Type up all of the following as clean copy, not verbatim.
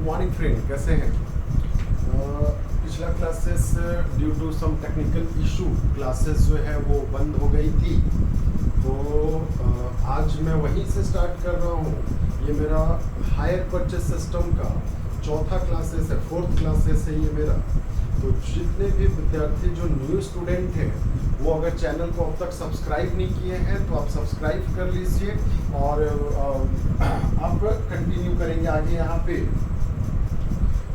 Morning friend, कैसे हैं? पिछला classes due to some technical issue classes जो है वो बंद हो गई थी, तो आज मैं वहीं से स्टार्ट कर रहा हूँ। ये मेरा हायर परचेस सिस्टम का चौथा क्लासेस है, फोर्थ क्लासेस है ये मेरा। तो जितने भी विद्यार्थी जो न्यू स्टूडेंट हैं वो अगर चैनल को अब तक सब्सक्राइब नहीं किए हैं तो आप सब्सक्राइब कर लीजिए और आप कंटिन्यू करेंगे आगे। यहाँ पे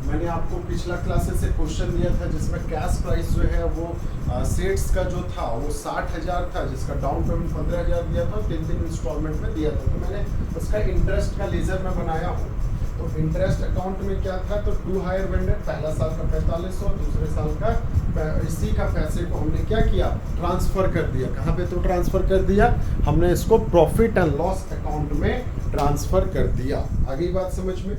मैंने आपको पिछला क्लासेस से क्वेश्चन दिया था जिसमें कैश प्राइस जो है वो सेट्स का जो था वो 60,000 था, जिसका डाउन पेमेंट 15,000 दिया था, 3 इंस्टॉलमेंट में दिया था। तो मैंने उसका इंटरेस्ट का लेजर में बनाया हूँ। तो इंटरेस्ट अकाउंट में क्या था, तो टू हायर वेंडर, पहला साल का 4500, दूसरे साल का इसी का पैसे को हमने क्या किया, ट्रांसफर कर दिया। कहाँ पे तो ट्रांसफर कर दिया, हमने इसको प्रॉफिट एंड लॉस अकाउंट में ट्रांसफर कर दिया। आगे बात समझ में।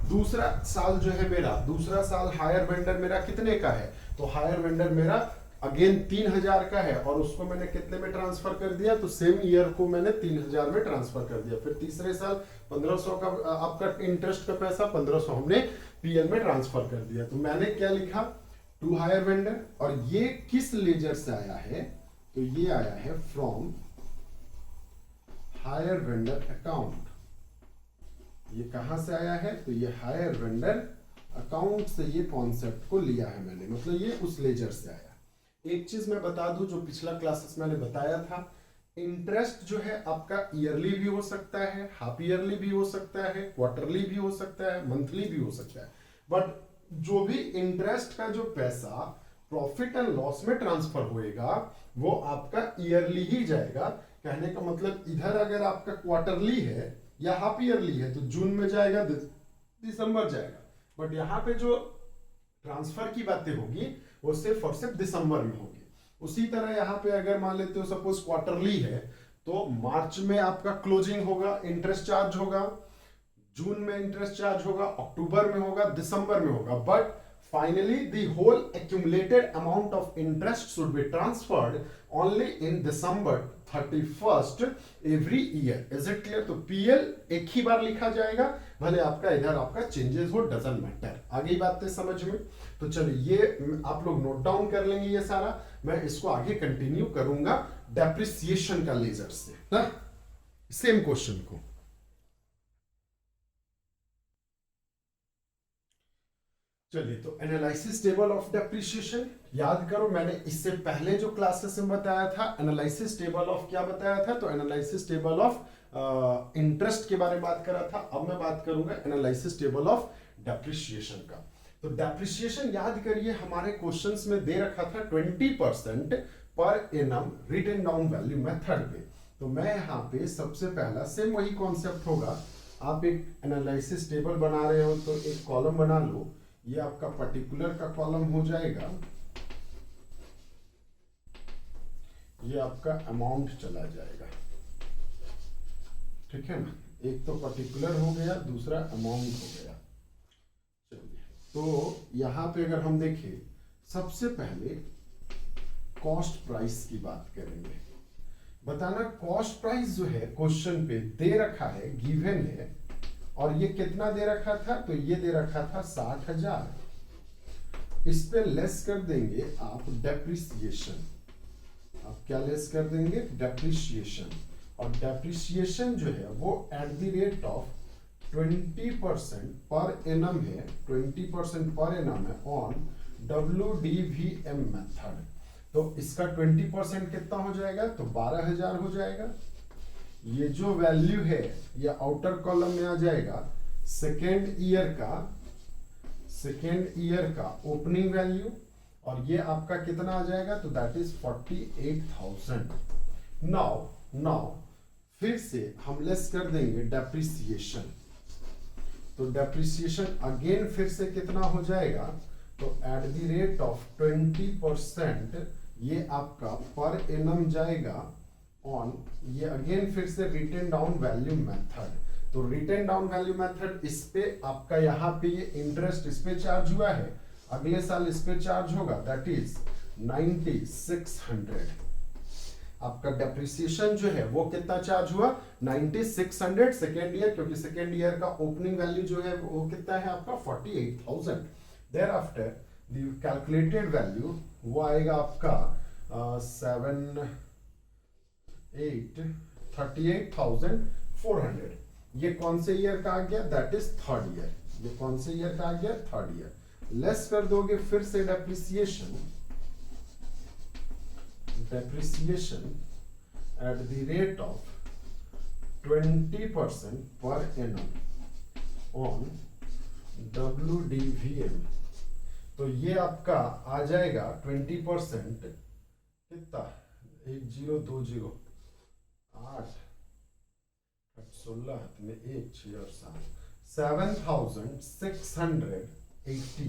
दूसरा साल जो है मेरा, दूसरा साल हायर वेंडर मेरा कितने का है, तो हायर वेंडर मेरा अगेन 3,000 का है और उसको मैंने कितने में ट्रांसफर कर दिया, तो सेम ईयर को मैंने 3,000 में ट्रांसफर कर दिया। फिर तीसरे साल 1,500 का आपका इंटरेस्ट का पैसा 1,500 हमने पीएल में ट्रांसफर कर दिया। तो मैंने क्या लिखा, टू हायर वेंडर, और ये किस लेजर से आया है, तो ये आया है फ्रॉम हायर वेंडर अकाउंट। ये कहां से आया है, तो ये हायर वेंडर अकाउंट से ये कॉन्सेप्ट को लिया है मैंने, मतलब ये उस लेजर से आया। एक चीज मैं बता दूं, जो पिछला क्लासेस मैंने बताया था, इंटरेस्ट जो है आपका ईयरली भी हो सकता है, हाफ ईयरली भी हो सकता है, क्वार्टरली भी हो सकता है, मंथली भी हो सकता है, बट जो भी इंटरेस्ट का जो पैसा प्रॉफिट एंड लॉस में ट्रांसफर होएगा वो आपका ईयरली ही जाएगा। कहने का मतलब इधर अगर आपका क्वार्टरली है या हाफ ईयरली है तो जून में जाएगा, दिसंबर जाएगा, बट यहाँ पे जो ट्रांसफर की बातें होगी वो सिर्फ और सिर्फ दिसंबर में होगी। उसी तरह यहाँ पे अगर मान लेते हो सपोज क्वार्टरली है तो मार्च में आपका क्लोजिंग होगा, इंटरेस्ट चार्ज होगा, जून में इंटरेस्ट चार्ज होगा, अक्टूबर में होगा, दिसंबर में होगा, but finally the whole accumulated amount of interest should be transferred only in December 31st every year. Is it clear? तो PL एक ही बार लिखा जाएगा, भले आपका इधर आपका चेंजेस हो, डजंट मैटर। आगे बातें समझ में। तो चलिए ये आप लोग नोट डाउन कर लेंगे ये सारा, मैं इसको आगे कंटिन्यू करूंगा डेप्रिसिएशन का लेजर से ना, सेम क्वेश्चन को। चलिए, तो एनालिसिस टेबल ऑफ डेप्रिसिएशन याद करो, मैंने इससे पहले जो क्लासेस में बताया था एनालिसिस टेबल ऑफ क्या बताया था, तो एनालिसिस टेबल ऑफ इंटरेस्ट के बारे में बात करा था। अब मैं बात करूंगा एनालिसिस टेबल ऑफ डेप्रिसिएशन का। तो डेप्रिसिएशन याद करिए, हमारे क्वेश्चंस में दे रखा था 20% पर on written down value method पे। तो मैं यहाँ पे सबसे पहला सेम वही कॉन्सेप्ट होगा, आप एक एनालिसिस टेबल बना रहे हो तो एक कॉलम बना लो, ये आपका पर्टिकुलर का कॉलम हो जाएगा, ये आपका अमाउंट चला जाएगा, ठीक है ना। एक तो पर्टिकुलर हो गया, दूसरा अमाउंट हो गया। चलिए, तो यहां पे अगर हम देखें, सबसे पहले कॉस्ट प्राइस की बात करेंगे। बताना कॉस्ट प्राइस जो है क्वेश्चन पे दे रखा है, गिवन है, और ये कितना दे रखा था, तो ये दे रखा था 60,000। इस पे लेस कर देंगे आप डेप्रिसिएशन। आप क्या लेस कर देंगे, डेप्रिसिएशन। और डेप्रिसिएशन जो है वो एट द रेट ऑफ 20% पर एनम है, 20% पर एनम है ऑन WDVM मेथड। तो इसका 20% कितना हो जाएगा, तो 12,000 हो जाएगा। ये जो वैल्यू है ये आउटर कॉलम में आ जाएगा, सेकेंड ईयर का ओपनिंग वैल्यू, और ये आपका कितना आ जाएगा, तो दैट इज 48,000। नाउ फिर से हम लेस कर देंगे डेप्रिसिएशन। तो डेप्रिसिएशन अगेन फिर से कितना हो जाएगा, तो एट द रेट ऑफ 20% ये आपका पर एनम जाएगा ऑन, ये अगेन फिर से रिटन डाउन वैल्यू मेथड। तो रिटन डाउन वैल्यू मेथड, इस पे आपका यहाँ पे ये इंटरेस्ट इस पे चार्ज हुआ है, अगले साल इस पे चार्ज होगा, दैट इज 9,600। आपका डेप्रिसिएशन जो है वो कितना चार्ज हुआ 9600 सेकेंड ईयर, क्योंकि सेकेंड ईयर का ओपनिंग वैल्यू जो है वो कितना है आपका 48,000। Thereafter the calculated value वो आएगा आपका 38,400। ये कौन से ईयर का आ गया, दैट इज थर्ड ईयर। ये कौन से ईयर का आ गया, थर्ड ईयर। लेस कर दोगे फिर से depreciation at the rate of 20% per annum on WDVM, तो ये आपका आ जाएगा 20% कितना 1020 8 16 में 1 6 और 7 7680।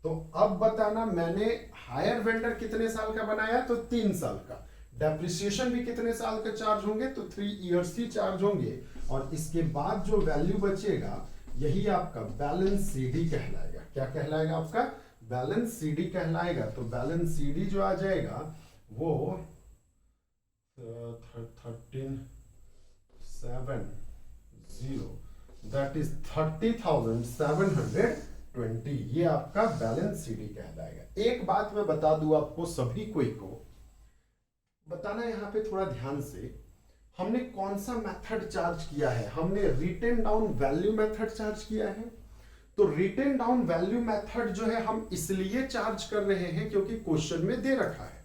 तो अब बताना, मैंने हायर वेंडर कितने साल का बनाया, तो 3 साल का। डेप्रिसिएशन भी कितने साल का चार्ज होंगे, तो 3 इयर्स ही चार्ज होंगे। और इसके बाद जो वैल्यू बचेगा यही आपका बैलेंस सीडी कहलाएगा। क्या कहलाएगा, आपका बैलेंस सीडी कहलाएगा। तो बैलेंस सीडी जो आ जाएगा वो 13,700, दैट इज 30,720। ये आपका बैलेंस सीडी कहलाएगा। एक बात मैं बता दूं आपको सभी को बताना, यहां पे थोड़ा ध्यान से, हमने कौन सा मेथड चार्ज किया है, हमने written down value method charge किया है। तो रिटेन डाउन वैल्यू मेथड जो है हम इसलिए चार्ज कर रहे हैं क्योंकि क्वेश्चन में दे रखा है।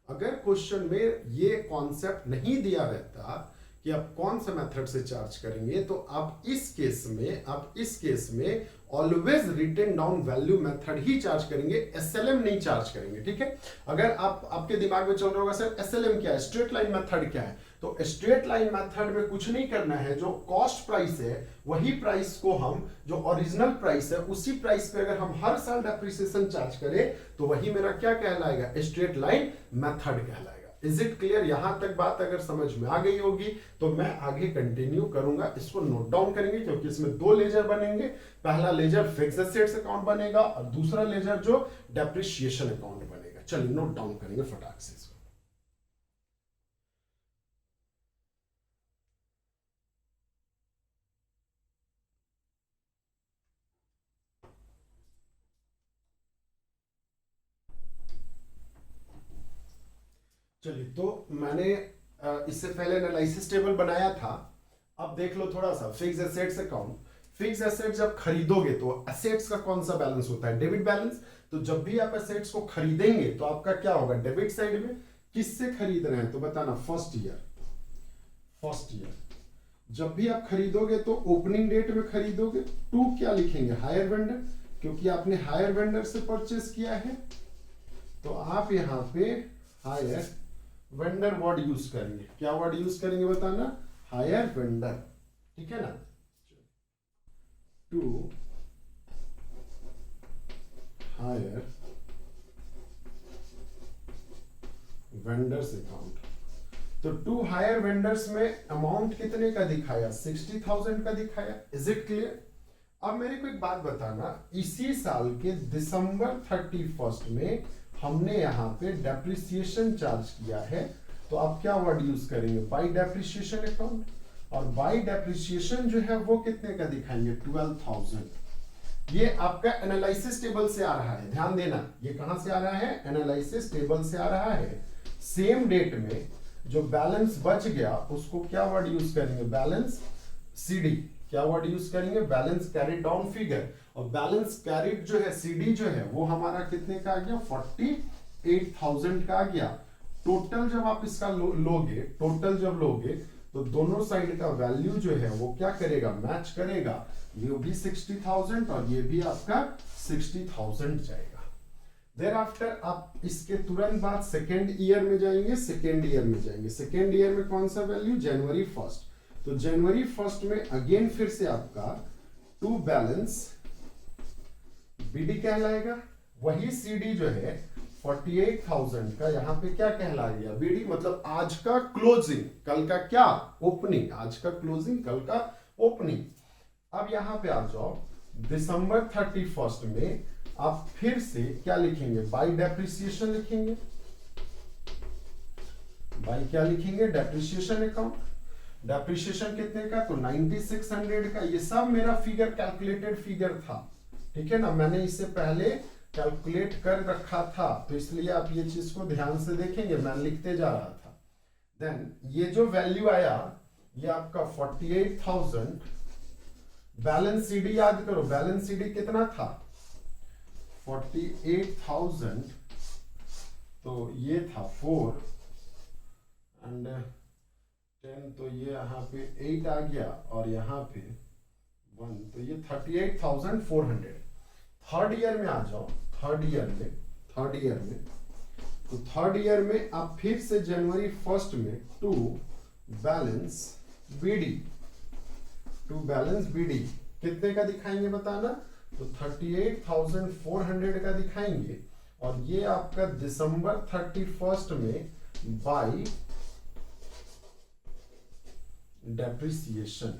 अगर क्वेश्चन में ये कॉन्सेप्ट नहीं दिया रहता कि आप कौन सा मेथड से चार्ज करेंगे, तो आप इस केस में always written down value method ही चार्ज करेंगे, एसएलएम नहीं चार्ज करेंगे। ठीक है, अगर आपके दिमाग में चल रहा होगा सर एसएलएम क्या है, स्ट्रेट लाइन मेथड क्या है, तो स्ट्रेट लाइन मेथड में कुछ नहीं करना है। जो कॉस्ट प्राइस है वही प्राइस को हम, जो ओरिजिनल प्राइस है उसी प्राइस पे अगर हम हर साल डेप्रिसिएशन चार्ज करें तो वही मेरा क्या कहलाएगा, स्ट्रेट लाइन मेथड कहलाएगा। Is it clear? यहां तक बात अगर समझ में आ गई होगी तो मैं आगे कंटिन्यू करूंगा। इसको नोट डाउन करेंगे क्योंकि इसमें 2 लेजर बनेंगे। पहला लेजर फिक्स्ड एसेट्स अकाउंट बनेगा और दूसरा लेजर जो डेप्रिसिएशन अकाउंट बनेगा। चलिए नोट डाउन करेंगे फटाक से इसको। चलिए, तो मैंने इससे पहले एनालिसिस टेबल बनाया था। अब देख लो थोड़ा सा fixed assets account. Fixed assets जब खरीदोगे तो एसेट्स का कौन सा बैलेंस होता है, डेबिट बैलेंस। तो जब भी आप एसेट्स को खरीदेंगे तो आपका क्या होगा, डेबिट साइड में। किससे खरीद रहे हैं तो बताना, फर्स्ट ईयर। जब भी आप खरीदोगे तो ओपनिंग डेट में खरीदोगे। टू क्या लिखेंगे, हायर वेंडर, क्योंकि आपने हायर वेंडर से परचेस किया है। तो आप यहां पे हायर वेंडर वर्ड यूज करेंगे। क्या वर्ड यूज करेंगे बताना, हायर वेंडर। ठीक है ना। To hire vendors account. तो 2 हायर वेंडर्स में अमाउंट कितने का दिखाया, 60,000 का दिखाया। Is it clear? अब मेरे को एक बात बताना, इसी साल के दिसंबर 31 में हमने यहां पे डेप्रिसिएशन चार्ज किया है। तो आप क्या वर्ड यूज करेंगे, बाय डेप्रिसिएशन अकाउंट। और बाय डेप्रिसिएशन जो है वो कितने का दिखाएंगे, 12,000। ये आपका एनालिसिस टेबल से आ रहा है, ध्यान देना। ये कहां से आ रहा है, एनालिसिस टेबल से आ रहा है। सेम डेट में जो बैलेंस बच गया उसको क्या वर्ड यूज करेंगे, बैलेंस सीडी। क्या वर्ड यूज करेंगे, बैलेंस कैरिड डाउन फिगर। और बैलेंस कैरिड जो है, सीडी जो है वो हमारा कितने का आ गया, 48,000 का आ गया। टोटल जब आप इसका लोगे, टोटल जब लोगे तो दोनों साइड का वैल्यू जो है वो क्या करेगा, मैच करेगा। ये भी 60,000 और ये भी आपका 60,000 जाएगा। देयर आफ्टर आप इसके तुरंत बाद सेकेंड ईयर में जाएंगे। सेकेंड ईयर में कौन सा वैल्यू, जनवरी 1। तो जनवरी 1 में अगेन फिर से आपका टू बैलेंस बीडी कहलाएगा। वही सीडी जो है 48,000 का यहां पे क्या कहला गया, बीडी। मतलब आज का क्लोजिंग, कल का क्या, ओपनिंग। आज का क्लोजिंग, कल का ओपनिंग। अब यहां पे आ जाओ, दिसंबर 31 में आप फिर से क्या लिखेंगे, बाय डेप्रिसिएशन लिखेंगे। बाई क्या लिखेंगे, डेप्रिसिएशन अकाउंट। डेप्रिसिएशन कितने का, तो 9600 का। ये सब मेरा फिगर कैलकुलेटेड फिगर था, ठीक है ना, मैंने इससे पहले कैलकुलेट कर रखा था, तो इसलिए आप ये चीज को ध्यान से देखेंगे, मैं लिखते जा रहा था। देन ये जो वैल्यू आया ये आपका 48,000। बैलेंस सीडी याद करो, बैलेंस सीडी कितना था, 48,000, तो ये था 4 एंड 10, तो ये यहाँ पे 8 आ गया और यहाँ पे 1, तो ये 38,400। थर्ड ईयर में आ जाओ, थर्ड ईयर में तो थर्ड ईयर में आप फिर से जनवरी 1 में टू बैलेंस बीडी कितने का दिखाएंगे बताना, तो 38,400 का दिखाएंगे, और ये आपका दिसंबर 31 में बाई डेप्रिसिएशन,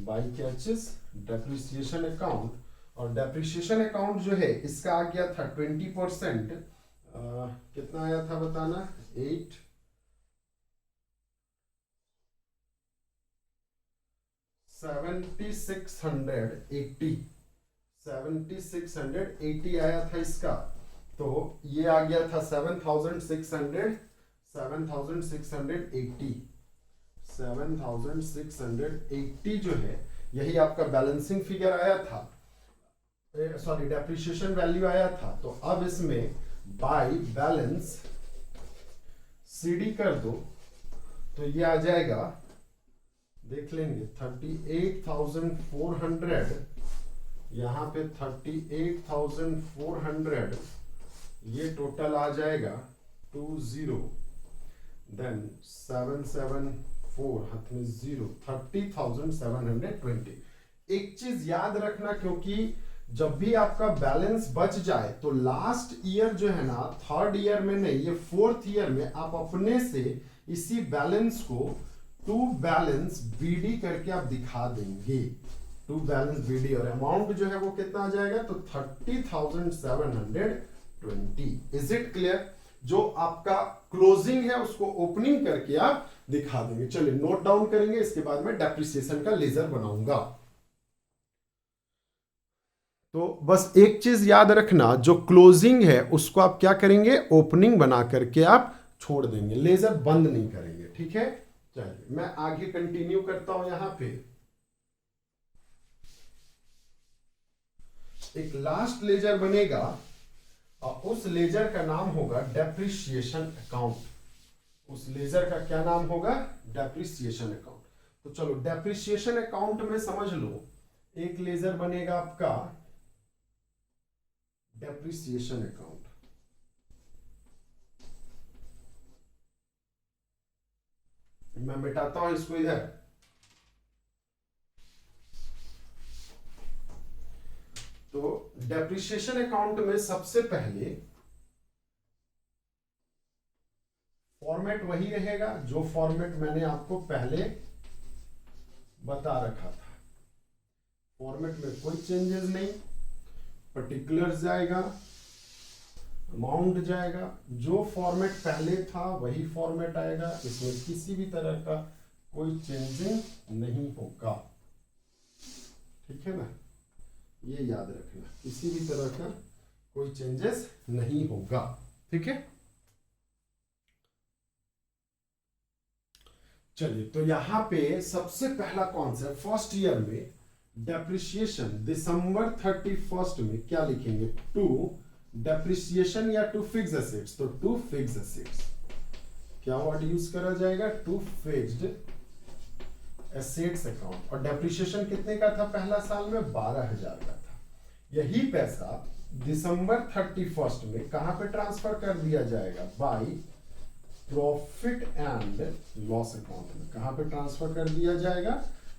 बाई क्या चीज, डेप्रिसिएशन अकाउंट। और डेप्रिसिएशन अकाउंट जो है इसका आ गया था 20%, कितना आया था बताना, 7680 आया था इसका, तो ये आ गया था 7680 जो है, यही आपका बैलेंसिंग फिगर आया था, सॉरी डेप्रिसिएशन वैल्यू आया था। तो अब इसमें बाई बैलेंस सीडी कर दो, तो ये आ जाएगा, देख लेंगे, 38,400, यहाँ पे 38,400, ये टोटल आ जाएगा 20, देन 774 हाथ में 0, 30,720। एक चीज याद रखना, क्योंकि जब भी आपका बैलेंस बच जाए तो लास्ट ईयर जो है ना, थर्ड ईयर में नहीं, ये फोर्थ ईयर में आप अपने से इसी बैलेंस को टू बैलेंस बीडी करके आप दिखा देंगे, टू बैलेंस बीडी, और अमाउंट जो है वो कितना आ जाएगा, तो 30,720। Is it clear? जो आपका क्लोजिंग है उसको ओपनिंग करके आप दिखा देंगे। चलिए नोट डाउन करेंगे, इसके बाद में डेप्रिसिएशन का लेजर बनाऊंगा। तो बस एक चीज याद रखना, जो क्लोजिंग है उसको आप क्या करेंगे, ओपनिंग बना करके आप छोड़ देंगे, लेजर बंद नहीं करेंगे, ठीक है। चलिए मैं आगे कंटिन्यू करता हूं। यहां पे एक लास्ट लेजर बनेगा और उस लेजर का नाम होगा डेप्रिसिएशन अकाउंट। उस लेजर का क्या नाम होगा, डेप्रिसिएशन अकाउंट। तो चलो डेप्रिसिएशन अकाउंट में समझ लो, एक लेजर बनेगा आपका डेप्रिसिएशन अकाउंट। मैं मिटाता हूं इसको इधर। तो डेप्रिसिएशन अकाउंट में सबसे पहले फॉर्मेट वही रहेगा जो फॉर्मेट मैंने आपको पहले बता रखा था। फॉर्मेट में कोई चेंजेस नहीं, पर्टिकुलर्स जाएगा, अमाउंट जाएगा, जो फॉर्मेट पहले था वही फॉर्मेट आएगा, इसमें किसी भी तरह का कोई चेंजिंग नहीं होगा, ठीक है ना, ये याद रखना, किसी भी तरह का कोई चेंजेस नहीं होगा, ठीक है। चलिए तो यहां पे सबसे पहला कॉन्सेप्ट फर्स्ट ईयर में डेप्रिसिएशन दिसंबर 31 में क्या लिखेंगे, टू डेप्रिसिएशन या टू फिक्स एसेट्स। तो टू फिक्स एसेट्स क्या वर्ड यूज करा जाएगा, टू फिक्स्ड एसेट्स अकाउंट। और डेप्रिसिएशन कितने का था पहला साल में, 12,000 का था। यही पैसा दिसंबर 31 में कहां पे ट्रांसफर कर दिया जाएगा, by profit and loss account में। कहां पे ट्रांसफर कर दिया जाएगा,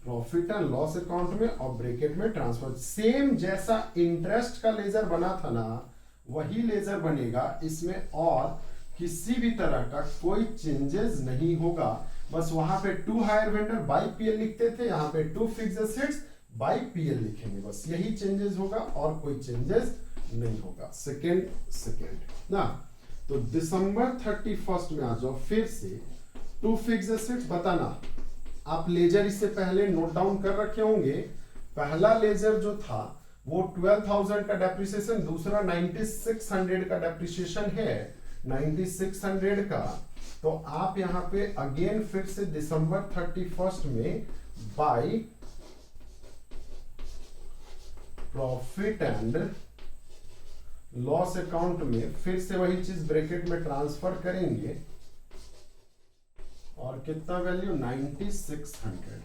प्रॉफिट एंड लॉस अकाउंट में, और ब्रैकेट में ट्रांसफर। सेम जैसा इंटरेस्ट का लेजर बना था ना, वही लेजर बनेगा इसमें, और किसी भी तरह का कोई चेंजेस नहीं होगा। बस वहां पे to hire vendor by PL लिखते थे, यहाँ पे to fix assets by PL लिखेंगे, बस यही चेंजेस होगा और कोई चेंजेस नहीं होगा। सेकेंड ना, तो दिसंबर 31 में आ जाओ फिर से। टू फिक्स एसेट्स बताना, आप लेजर इससे पहले नोट डाउन कर रखे होंगे। पहला लेजर जो था वो 12,000 का डेप्रिसिएशन, दूसरा 9600 का डेप्रिसिएशन है, 9600 का। तो आप यहां पे अगेन फिर से दिसंबर 31 में by profit and loss account में फिर से वही चीज ब्रैकेट में ट्रांसफर करेंगे, और कितना वैल्यू 9600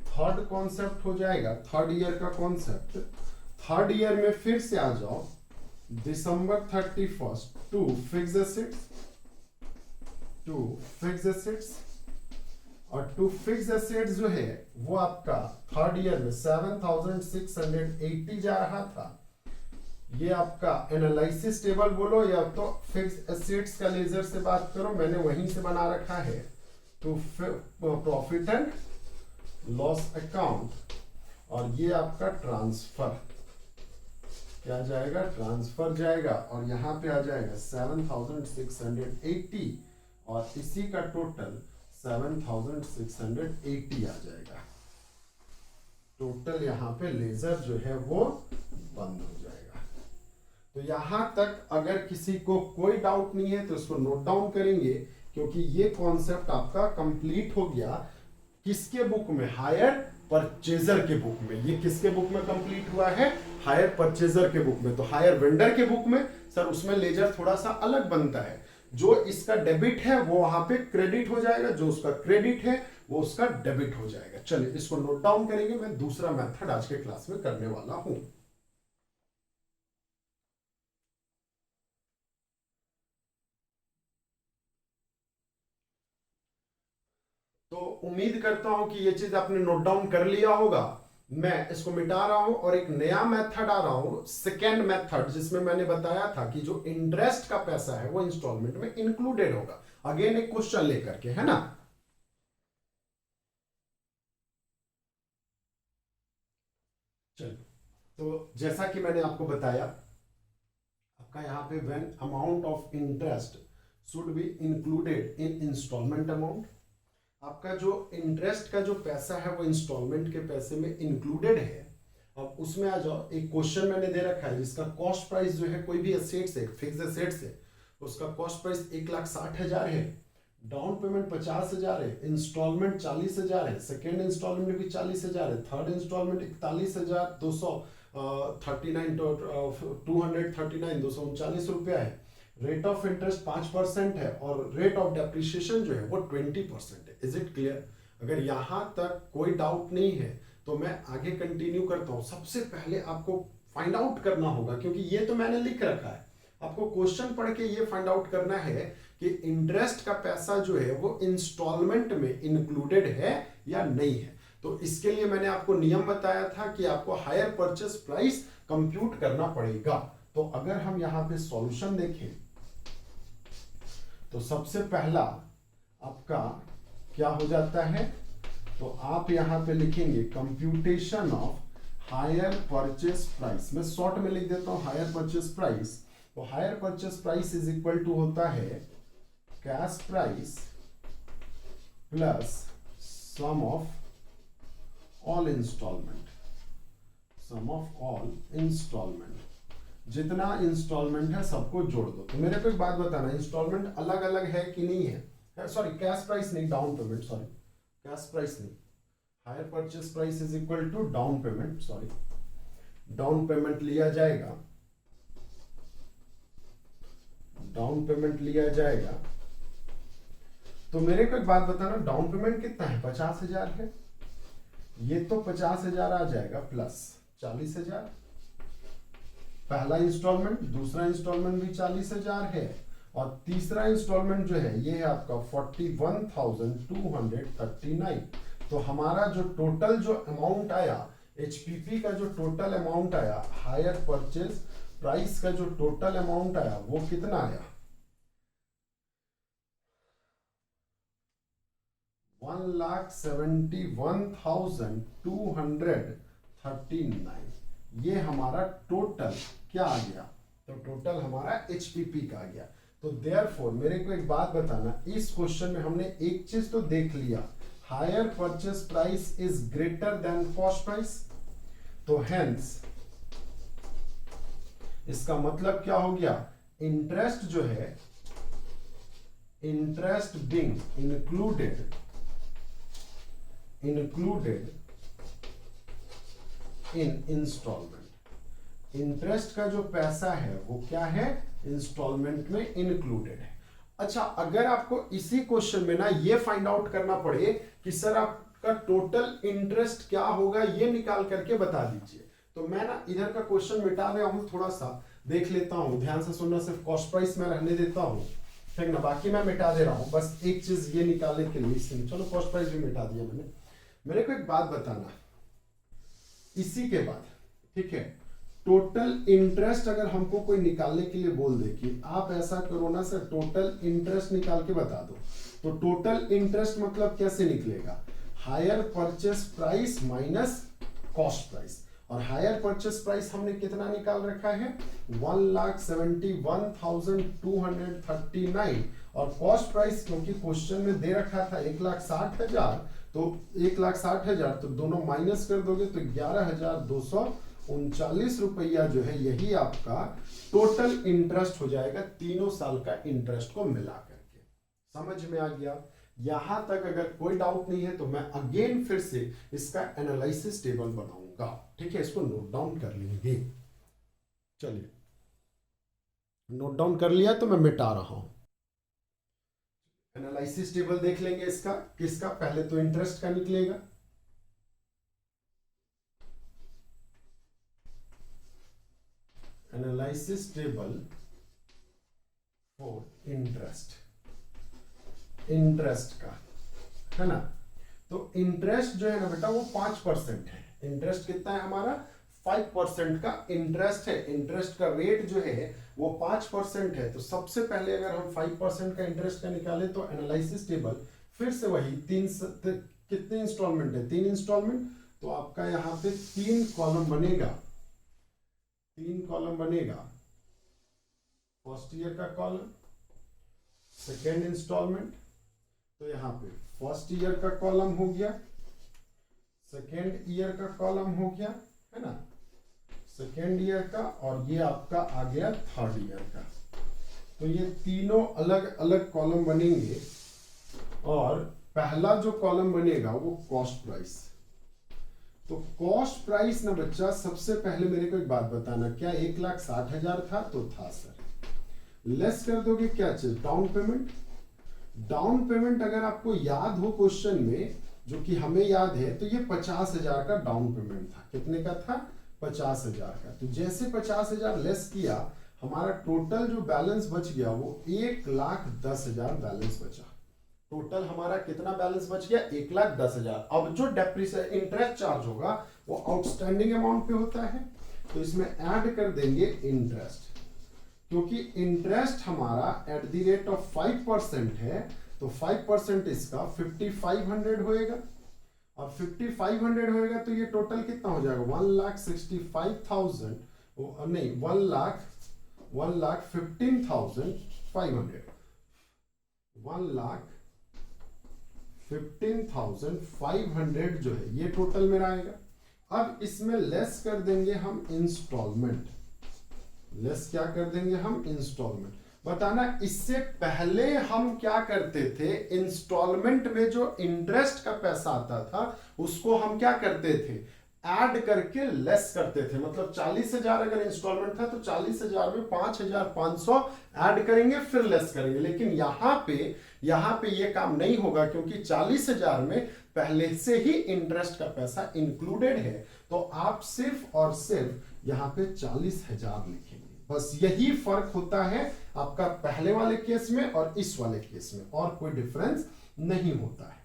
थर्ड कॉन्सेप्ट हो जाएगा, थर्ड ईयर का कॉन्सेप्ट। थर्ड ईयर में फिर से आ जाओ, दिसंबर 31 टू फिक्स एसेट्स, और टू फिक्स एसेट्स जो है वो आपका थर्ड ईयर में 7680 जा रहा था। ये आपका एनालिसिस टेबल बोलो या तो फिक्स एसेट्स का लेजर से बात करो, मैंने वहीं से बना रखा है। तो प्रॉफिट एंड लॉस अकाउंट, और ये आपका ट्रांसफर क्या जाएगा, ट्रांसफर जाएगा, और यहां पे आ जाएगा 7680, और इसी का टोटल 7680 आ जाएगा। टोटल यहां पे लेजर जो है वो बंद हो जाएगा। तो यहां तक अगर किसी को कोई डाउट नहीं है तो इसको नोट डाउन करेंगे, क्योंकि ये कॉन्सेप्ट आपका कंप्लीट हो गया। किसके बुक में, हायर परचेजर के बुक में। ये किसके बुक में कंप्लीट हुआ है, हायर परचेजर के बुक में। तो हायर वेंडर के बुक में सर उसमें लेजर थोड़ा सा अलग बनता है, जो इसका डेबिट है वो वहां पे क्रेडिट हो जाएगा, जो उसका क्रेडिट है वो उसका डेबिट हो जाएगा। चलिए इसको नोट डाउन करेंगे, मैं दूसरा मेथड आज के क्लास में करने वाला हूं। तो उम्मीद करता हूं कि ये चीज आपने नोट डाउन कर लिया होगा। मैं इसको मिटा रहा हूं और एक नया मेथड आ रहा हूं, सेकेंड मेथड, जिसमें मैंने बताया था कि जो इंटरेस्ट का पैसा है वो इंस्टॉलमेंट में इंक्लूडेड होगा। अगेन एक क्वेश्चन लेकर के, है ना। चलिए, तो जैसा कि मैंने आपको बताया, आपका यहां पे when amount of interest should be included in instalment amount. आपका जो इंटरेस्ट का जो पैसा है वो इंस्टॉलमेंट के पैसे में इंक्लूडेड है। अब उसमें आ जाओ, एक क्वेश्चन मैंने दे रखा है जिसका कॉस्ट प्राइस जो है, कोई भी एसेट्स है, फिक्स एसेट्स है, उसका कॉस्ट प्राइस 1,60,000 है, डाउन पेमेंट 50,000 है, इंस्टॉलमेंट 40,000 है, सेकेंड इंस्टॉलमेंट भी 40,000 है, थर्ड इंस्टॉलमेंट 41,239 239 रुपया है, रेट ऑफ इंटरेस्ट 5% है, और रेट ऑफ डेप्रिसिएशन जो है वो 20% है। Is it clear? अगर यहां तक कोई डाउट नहीं है तो मैं आगे कंटिन्यू करता हूं। सबसे पहले आपको फाइंड आउट करना होगा, क्योंकि ये तो मैंने लिख रखा है, आपको क्वेश्चन पढ़ के ये फाइंड आउट करना है कि इंटरेस्ट का पैसा जो है वो इंस्टॉलमेंट में इंक्लूडेड है या नहीं है। तो इसके लिए मैंने आपको नियम बताया था कि आपको हायर परचेस प्राइस कंप्यूट करना पड़ेगा। तो अगर हम यहां पे सॉल्यूशन देखें तो सबसे पहला आपका क्या हो जाता है, तो आप यहां पे लिखेंगे computation of hire purchase price. मैं शॉर्ट में लिख देता हूं हायर परचेस प्राइस। तो hire purchase price is equal to होता है cash price plus sum of all instalment, sum of all instalment. जितना इंस्टॉलमेंट है सबको जोड़ दो। तो मेरे को एक बात बताना, इंस्टॉलमेंट अलग अलग है कि नहीं है, सॉरी कैश प्राइस नहीं, down payment, sorry cash price नहीं, hire purchase price is equal to down payment, sorry down payment लिया जाएगा, डाउन पेमेंट लिया जाएगा। तो मेरे को एक बात बताना, डाउन पेमेंट कितना है, 50,000 है, ये तो 50,000 आ जाएगा प्लस 40,000 पहला इंस्टॉलमेंट, दूसरा इंस्टॉलमेंट भी 40,000 है, और तीसरा इंस्टॉलमेंट जो है ये है आपका 41,239। तो हमारा जो टोटल जो अमाउंट आया, एचपीपी का जो टोटल अमाउंट आया, हायर परचेज प्राइस का जो टोटल अमाउंट आया वो कितना आया, 1,71,239। ये हमारा टोटल क्या आ गया, तो टोटल हमारा एचपीपी का आ गया। तो देयरफॉर मेरे को एक बात बताना, इस क्वेश्चन में हमने एक चीज तो देख लिया, hire purchase price is greater than cost price, तो हेंस इसका मतलब क्या हो गया, इंटरेस्ट जो है, interest being included in instalment, interest का जो पैसा है वो क्या है, इंस्टॉलमेंट में इंक्लूडेड है। अच्छा, अगर आपको इसी क्वेश्चन में ना ये फाइंड आउट करना पड़े कि सर आपका टोटल इंटरेस्ट क्या होगा, ये निकाल करके बता दीजिए, तो मैं ना इधर का क्वेश्चन मिटा रहा हूं, थोड़ा सा देख लेता हूं, ध्यान से सुनना, सिर्फ कॉस्ट प्राइस में रहने देता हूं, ठीक ना, बाकी मैं मिटा दे रहा हूं, बस एक चीज ये निकालने के लिए। चलो कॉस्ट प्राइस भी मिटा दिया मैंने। मेरे को एक बात बताना इसी के बाद, ठीक है, टोटल इंटरेस्ट अगर हमको कोई निकालने के लिए बोल दे कि आप ऐसा करो ना सर, टोटल इंटरेस्ट निकाल के बता दो, तो टोटल इंटरेस्ट मतलब कैसे निकलेगा, higher purchase price minus cost price, और हायर परचेस प्राइस हमने कितना निकाल रखा है, 1,71,239, और कॉस्ट प्राइस क्योंकि क्वेश्चन में दे रखा था 1,60,000, तो 1,60,000 तो दोनों माइनस कर दोगे तो 11,239 रुपया जो है, यही आपका टोटल इंटरेस्ट हो जाएगा, तीनों साल का इंटरेस्ट को मिला करके। समझ में आ गया? यहां तक अगर कोई डाउट नहीं है तो मैं अगेन फिर से इसका एनालिसिस टेबल बनाऊंगा, ठीक है, इसको नोट डाउन कर लेंगे। चलिए, नोट डाउन कर लिया तो मैं मिटा रहा हूं, एनालिसिस टेबल देख लेंगे इसका, किसका, पहले तो इंटरेस्ट का निकलेगा, एनालिसिस टेबल फॉर इंटरेस्ट का, है ना, तो इंटरेस्ट जो है ना बेटा वो 5% है, इंटरेस्ट कितना है हमारा, 5% का इंटरेस्ट है, इंटरेस्ट का रेट जो है वो 5% है। तो सबसे पहले अगर हम 5% का इंटरेस्ट का निकाले तो एनालिसिस टेबल फिर से वही कितने इंस्टॉलमेंट है, 3 इंस्टॉलमेंट, तो आपका यहाँ पे 3 कॉलम बनेगा, 3 कॉलम बनेगा, फर्स्ट ईयर का कॉलम, सेकेंड इंस्टॉलमेंट, तो यहाँ पे फर्स्ट ईयर का कॉलम हो गया, सेकेंड ईयर का कॉलम हो गया, है ना, सेकेंड ईयर का, और ये आपका आ गया थर्ड ईयर का। तो ये तीनों अलग अलग कॉलम बनेंगे, और पहला जो कॉलम बनेगा वो कॉस्ट प्राइस। तो कॉस्ट प्राइस ना बच्चा, सबसे पहले मेरे को एक बात बताना, क्या 1,60,000 था, तो था सर, लेस कर दोगे क्या चीज, डाउन पेमेंट। डाउन पेमेंट अगर आपको याद हो क्वेश्चन में, जो कि हमें याद है, तो ये 50,000 का डाउन पेमेंट था, कितने का था, 50,000 का। तो जैसे 50,000 लेस किया, हमारा टोटल जो बैलेंस बच गया वो 1,10,000 बैलेंस बचा। टोटल हमारा कितना बैलेंस बच गया, 1,10,000। अब जो डेप्रिसिएशन इंटरेस्ट चार्ज होगा वो आउटस्टैंडिंग अमाउंट पे होता है, तो इसमें ऐड कर देंगे इंटरेस्ट, क्योंकि इंटरेस्ट हमारा एट द रेट ऑफ 5% है, तो 5% इसका 5,500 होएगा, और 5,500 होएगा तो ये टोटल कितना हो जाएगा, 1,65,000, नहीं 1,15,500, 1,15,500 जो है ये टोटल मेरा आएगा। अब इसमें लेस कर देंगे हम इंस्टॉलमेंट, लेस क्या कर देंगे हम, इंस्टॉलमेंट। बताना, इससे पहले हम क्या करते थे, इंस्टॉलमेंट में जो इंटरेस्ट का पैसा आता था उसको हम क्या करते थे, ऐड करके लेस करते थे। मतलब 40,000 अगर इंस्टॉलमेंट था तो 40,000 में 5,500 ऐड करेंगे, फिर लेस करेंगे। लेकिन यहाँ पे ये काम नहीं होगा, क्योंकि 40,000 में पहले से ही इंटरेस्ट का पैसा इंक्लूडेड है, तो आप सिर्फ और सिर्फ यहाँ पे 40,000 लिखेंगे। बस यही फर्क होता है आपका पहले वाले केस में और इस वाले केस में, और कोई डिफरेंस नहीं होता है।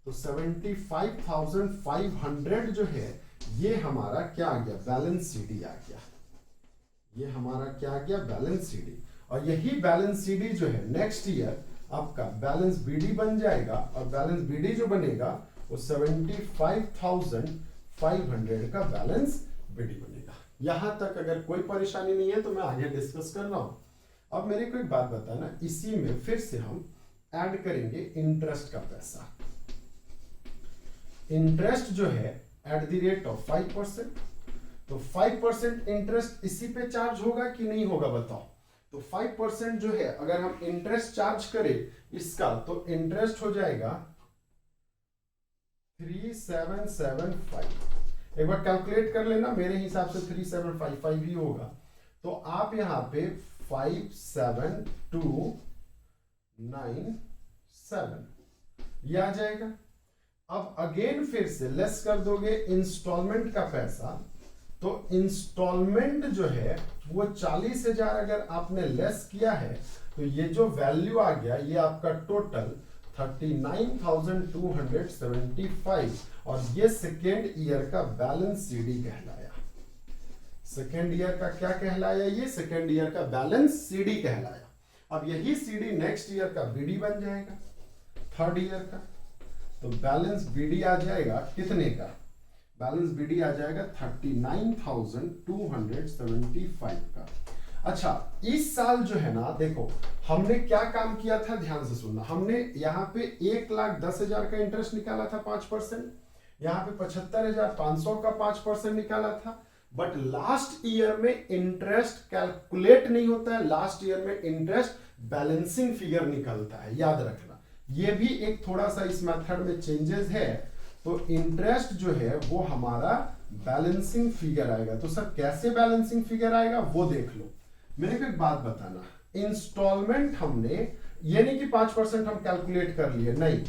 तो 75,500 जो है ये हमारा क्या आ गया, बैलेंस सीडी आ गया। ये हमारा क्या आ गया, बैलेंस सीडी। और यही बैलेंस सीडी जो है नेक्स्ट ईयर आपका बैलेंस बीडी बन जाएगा, और बैलेंस बीडी जो बनेगा वो 75,500 का बैलेंस बीडी बनेगा। यहां तक अगर कोई परेशानी नहीं है तो मैं आगे डिस्कस कर रहा हूं। अब मेरे को एक बात बताना, इसी में फिर से हम ऐड करेंगे इंटरेस्ट का पैसा। इंटरेस्ट जो है एट द रेट ऑफ 5%, तो 5% इंटरेस्ट इसी पे चार्ज होगा कि नहीं होगा बताओ। तो 5% जो है अगर हम इंटरेस्ट चार्ज करें इसका, तो इंटरेस्ट हो जाएगा 3775। एक बार कैलकुलेट कर लेना, मेरे हिसाब से 3755 ही होगा। तो आप यहां पे 57297 ये आ जाएगा। अब अगेन फिर से लेस कर दोगे इंस्टॉलमेंट का पैसा, तो इंस्टॉलमेंट जो है वो 40,000 अगर आपने लेस किया है, तो ये जो वैल्यू आ गया ये आपका टोटल 39,275, और ये सेकेंड ईयर का बैलेंस सीडी कहलाया। सेकेंड ईयर का क्या कहलाया? ये सेकेंड ईयर का बैलेंस सीडी कहलाया। अब यही सीडी नेक्स्ट ईयर का बीडी बन जाएगा, थर्ड ईयर का। तो बैलेंस बीडी आ जाएगा कितने का? बैलेंस बीडी आ जाएगा 39,275 का। अच्छा, इस साल जो है ना, देखो हमने क्या काम किया था, ध्यान से सुनना। हमने यहाँ पे 1,10,000 का इंटरेस्ट निकाला था 5%, यहाँ पे 75,500 का 5% निकाला था। बट लास्ट ईयर में इंटरेस्ट कैलकुलेट नहीं होता है, लास्ट ईयर में इंटरेस्ट बैलेंसिंग फिगर निकलता है, याद रखना। ये भी एक थोड़ा सा इस मेथड में चेंजेस है। तो इंटरेस्ट जो है वो हमारा बैलेंसिंग फिगर आएगा। तो सर कैसे बैलेंसिंग फिगर आएगा वो देख लो। मेरे को एक बात बताना, इंस्टॉलमेंट हमने ये नहीं कि 5% हम कैलकुलेट कर लिए, नहीं।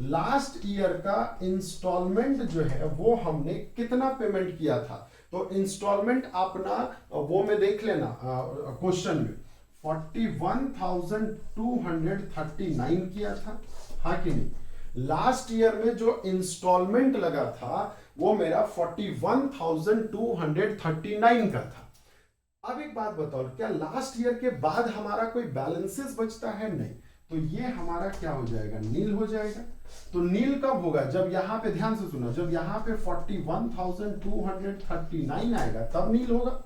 लास्ट ईयर का इंस्टॉलमेंट जो है वो हमने कितना पेमेंट किया था, तो इंस्टॉलमेंट अपना वो में देख लेना क्वेश्चन में 41,239 किया था, हाँ कि नहीं। लास्ट ईयर में जो इंस्टॉलमेंट लगा था वो मेरा 41,239 का था। अब एक बात बताओ, क्या लास्ट ईयर के बाद हमारा कोई बैलेंसेस बचता है? नहीं। तो ये हमारा क्या हो जाएगा? नील हो जाएगा। तो नील कब होगा? जब यहां पे, ध्यान से सुनो, जब यहां पे 41,239 आएगा तब नील होगा।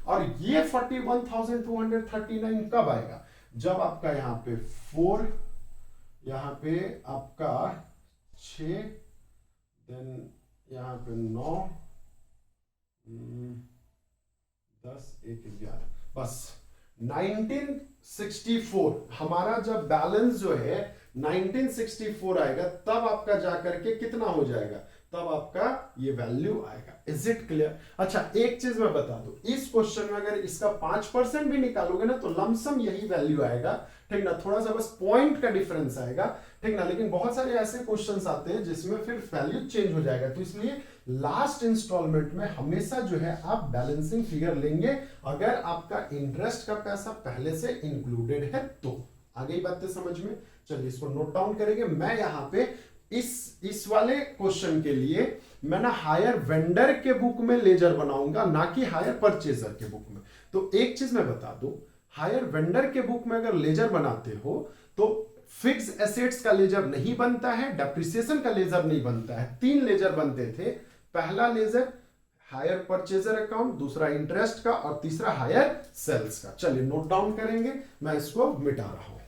और ये 41,239 कब आएगा? जब आपका यहां पे 4, यहां पे आपका 6, देन यहां पे 9, 10, 1, 11, बस 1964 हमारा जब बैलेंस जो है 1964 आएगा, तब आपका जाकर के कितना हो जाएगा, तब आपका ये वैल्यू आएगा। Is it clear? अच्छा, एक चीज मैं बता दूं, इस क्वेश्चन में अगर इसका 5% भी निकालोगे ना तो लमसम यही वैल्यू आएगा, ठीक ना। थोड़ा सा बस पॉइंट का डिफरेंस आएगा, ठीक ना। लेकिन बहुत सारे ऐसे क्वेश्चंस आते हैं जिसमें फिर वैल्यू चेंज हो जाएगा। तो इसलिए लास्ट इंस्टॉलमेंट में हमेशा जो है आप बैलेंसिंग फिगर लेंगे, अगर आपका इंटरेस्ट का पैसा पहले से इंक्लूडेड है तो। आगे बातें समझ में? चलिए इसको नोट डाउन करेंगे। मैं यहां पे इस वाले क्वेश्चन के लिए मैं ना हायर वेंडर के बुक में लेजर बनाऊंगा, ना कि हायर परचेजर के बुक में। तो एक चीज मैं बता दूं, हायर वेंडर के बुक में अगर लेजर बनाते हो तो फिक्स एसेट्स का लेजर नहीं बनता है, डेप्रिसिएशन का लेजर नहीं बनता है। 3 लेजर बनते थे। पहला लेजर हायर परचेजर अकाउंट, दूसरा इंटरेस्ट का, और तीसरा हायर सेल्स का। चलिए नोट डाउन करेंगे, मैं इसको मिटा रहा हूं।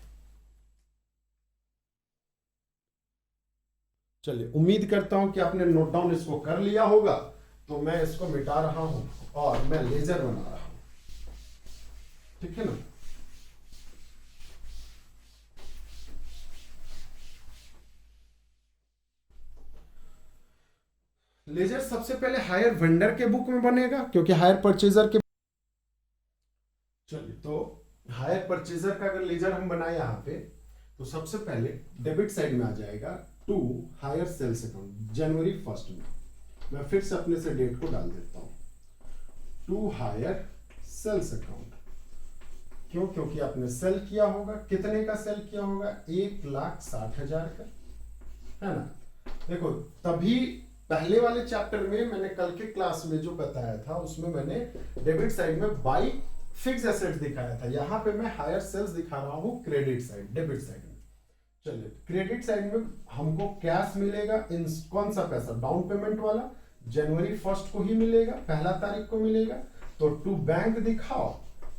चलिए, उम्मीद करता हूं कि आपने नोट डाउन इसको कर लिया होगा। तो मैं इसको मिटा रहा हूं और मैं लेजर बना रहा हूं, ठीक है ना। लेजर सबसे पहले हायर वेंडर के बुक में बनेगा, क्योंकि हायर परचेजर के। चलिए, तो हायर परचेजर का अगर लेजर हम बनाए यहां पे, तो सबसे पहले डेबिट साइड में आ जाएगा टू हायर सेल्स अकाउंट, जनवरी 1 में। मैं फिर से अपने से डेट को डाल देता हूं, टू हायर सेल्स अकाउंट। क्यों? क्योंकि आपने सेल किया होगा। कितने का सेल किया होगा? 1,60,000 का, है ना। देखो, तभी पहले वाले चैप्टर में मैंने कल के क्लास में जो बताया था उसमें मैंने डेबिट साइड में बाई फिक्स एसेट्स दिखाया था। यहां पे मैं हायर सेल्स दिखा रहा हूं क्रेडिट साइड, डेबिट साइड में। चलिए, क्रेडिट साइड में हमको कैश मिलेगा। कौन सा पैसा? डाउन पेमेंट वाला, जनवरी 1 को ही मिलेगा, पहला तारीख को मिलेगा। तो टू बैंक दिखाओ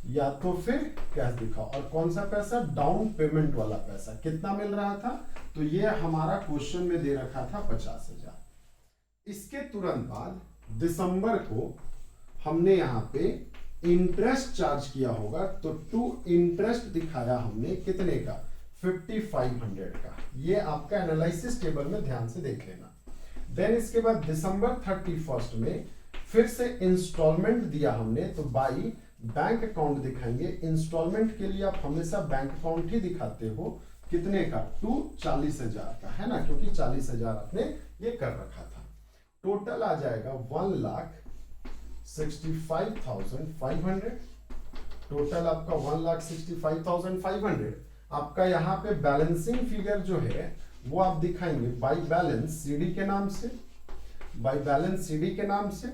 या तो फिर कैश दिखाओ। और कौन सा पैसा? डाउन पेमेंट वाला पैसा। कितना मिल रहा था? तो ये हमारा क्वेश्चन में दे रखा था 50,000। इसके तुरंत बाद दिसंबर को हमने यहाँ पे इंटरेस्ट चार्ज किया होगा, तो टू इंटरेस्ट दिखाया हमने कितने का? 5500 का। ये आपका एनालिसिस टेबल में ध्यान से देख लेना। देन इसके बाद दिसंबर 31 में फिर से इंस्टॉलमेंट दिया हमने, तो बाई बैंक अकाउंट दिखाएंगे। इंस्टॉलमेंट के लिए आप हमेशा बैंक अकाउंट ही दिखाते हो। कितने का? टू 40,000 का, है ना, क्योंकि 40,000 आपने ये कर रखा था। टोटल आ जाएगा 1,65,500। टोटल आपका 1,65,500। आपका यहाँ पे बैलेंसिंग फिगर जो है वो आप दिखाएंगे बाई बैलेंस सीडी के नाम से, बाई बैलेंस सीडी के नाम से।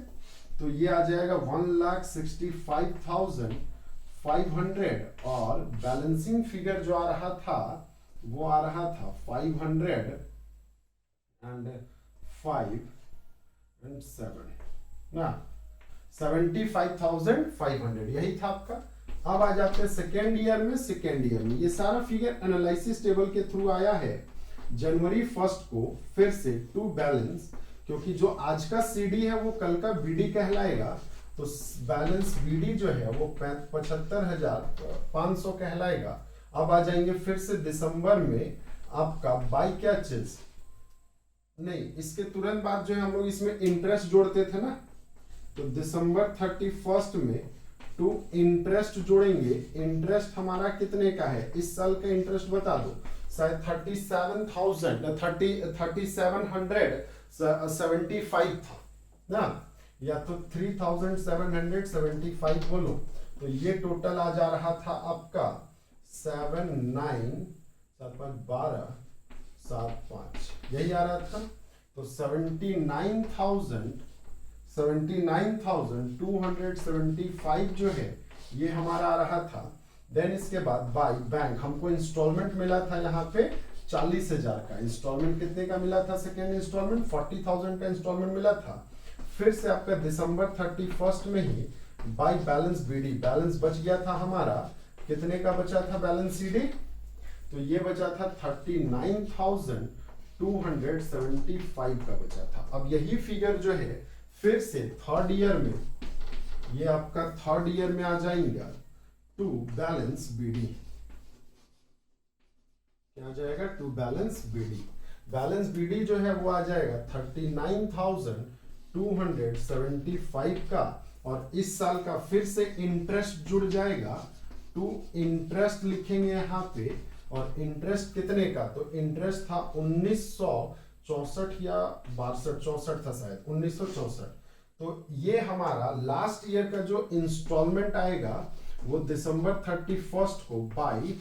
तो ये आ जाएगा 1,65,500 और बैलेंसिंग फिगर जो आ रहा था वो आ रहा था 75,500 यही था आपका। अब आ जाते हैं सेकेंड ईयर में। सेकेंड ईयर में ये सारा फिगर एनालिसिस टेबल के थ्रू आया है। जनवरी 1 को फिर से टू बैलेंस, क्योंकि जो आज का सीडी है वो कल का बीडी कहलाएगा, तो बैलेंस बीडी जो है वो 75,500 कहलाएगा। अब आ जाएंगे फिर से दिसंबर में आपका बाई क्या चीज? नहीं, इसके तुरंत बाद जो है हम लोग इसमें इंटरेस्ट जोड़ते थे ना, तो दिसंबर 31 में टू इंटरेस्ट जोड़ेंगे। इंटरेस्ट हमारा कितने का है? इस साल का इंटरेस्ट बता दो, शायद 37,775 था ना, या तो 3,775 बोलो। तो ये टोटल आ जा रहा था आपका 79,7,5,12,7,5 यही आ रहा था। तो 79,275 जो है ये हमारा आ रहा था। देन इसके बाद बाई बैंक हमको इंस्टॉलमेंट मिला था यहाँ पे 40,000 का। इंस्टॉलमेंट कितने का मिला था? सेकेंड इंस्टॉलमेंट 40,000 का इंस्टॉलमेंट मिला था। फिर से आपका दिसंबर 31 में ही बाई बैलेंस बीडी, बैलेंस बच गया था हमारा, कितने का बचा था बैलेंस सीडी? तो ये बचा था 39,275 का बचा था। अब यही फिगर जो है फिर से थर्ड ईयर में, ये आपका थर्ड ईयर में आ जाएगा टू बैलेंस बीडी। क्या आ जाएगा? To balance BD. Balance BD जो है वो आ जाएगा 39,275 का। और इस साल का फिर से इंटरेस्ट जुड़ जाएगा, टू इंटरेस्ट लिखेंगे यहाँ पे। और इंटरेस्ट कितने का? तो इंटरेस्ट था 1964 या 62, 64 था शायद, 1964। तो ये हमारा लास्ट ईयर का जो इंस्टॉलमेंट आएगा वो दिसंबर 31 को बाई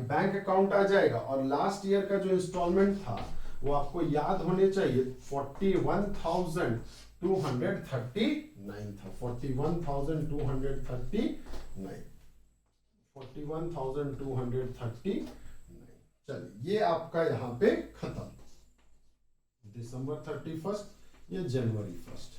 बैंक अकाउंट आ जाएगा। और लास्ट ईयर का जो इंस्टॉलमेंट था वो आपको याद होने चाहिए 41,239 था। 41,239। चलिए ये आपका यहाँ पे खत्म, दिसंबर 31, ये जनवरी 1।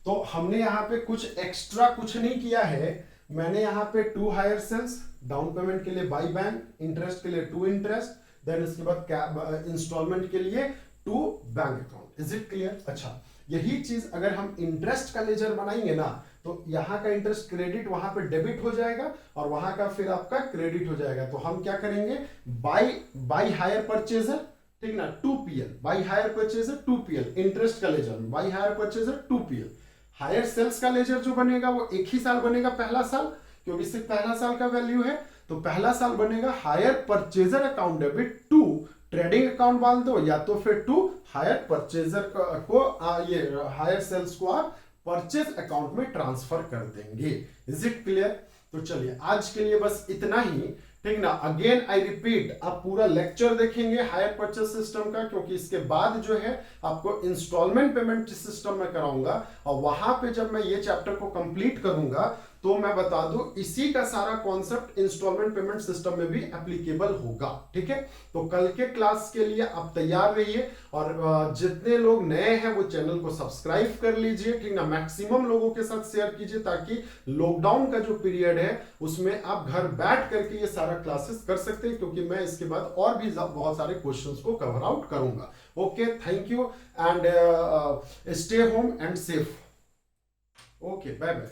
तो हमने यहाँ पे कुछ एक्स्ट्रा कुछ नहीं किया है। मैंने यहाँ पे to hire sales, down payment के लिए बाई बैंक, इंटरेस्ट के लिए टू इंटरेस्ट, देन इसके बाद इंस्टॉलमेंट के लिए to bank account. Is it clear? अच्छा, यही चीज अगर हम इंटरेस्ट का लेजर बनाएंगे ना, तो यहाँ का इंटरेस्ट क्रेडिट वहां पे डेबिट हो जाएगा और वहां का फिर आपका क्रेडिट हो जाएगा। तो हम क्या करेंगे? बाई हायर परचेजर, ठीक ना, 2PL, by hire purchaser 2PL, interest का लेजर में by hire purchaser 2PL। Hire sales का लेजर जो बनेगा वो एक ही साल बनेगा, पहला साल, क्योंकि सिर्फ पहला साल का वैल्यू है। तो पहला साल बनेगा hire purchaser account debit to trading account डाल दो, या तो फिर टू हायर परचेजर को ये हायर सेल्स को आप परचेज अकाउंट में ट्रांसफर कर देंगे। Is it clear? तो चलिए आज के लिए बस इतना ही, ठीक ना। अगेन आई रिपीट, आप पूरा लेक्चर देखेंगे हायर परचेज सिस्टम का, क्योंकि इसके बाद जो है आपको इंस्टॉलमेंट पेमेंट सिस्टम में कराऊंगा। और वहां पे जब मैं ये चैप्टर को कंप्लीट करूंगा तो तो मैं बता दूं इसी का सारा कॉन्सेप्ट इंस्टॉलमेंट पेमेंट सिस्टम में भी एप्लीकेबल होगा। ठीक है, तो कल के क्लास के लिए आप तैयार रहिए और जितने लोग नए हैं वो चैनल को सब्सक्राइब कर लीजिए, ठीक ना, मैक्सिमम लोगों के साथ शेयर कीजिए ताकि लॉकडाउन का जो पीरियड है उसमें आप घर बैठ करके ये सारा क्लासेस कर सकते हैं, क्योंकि मैं इसके बाद और भी बहुत सारे क्वेश्चंस को कवर आउट करूंगा। Okay, thank you and stay home and safe. Okay, bye bye.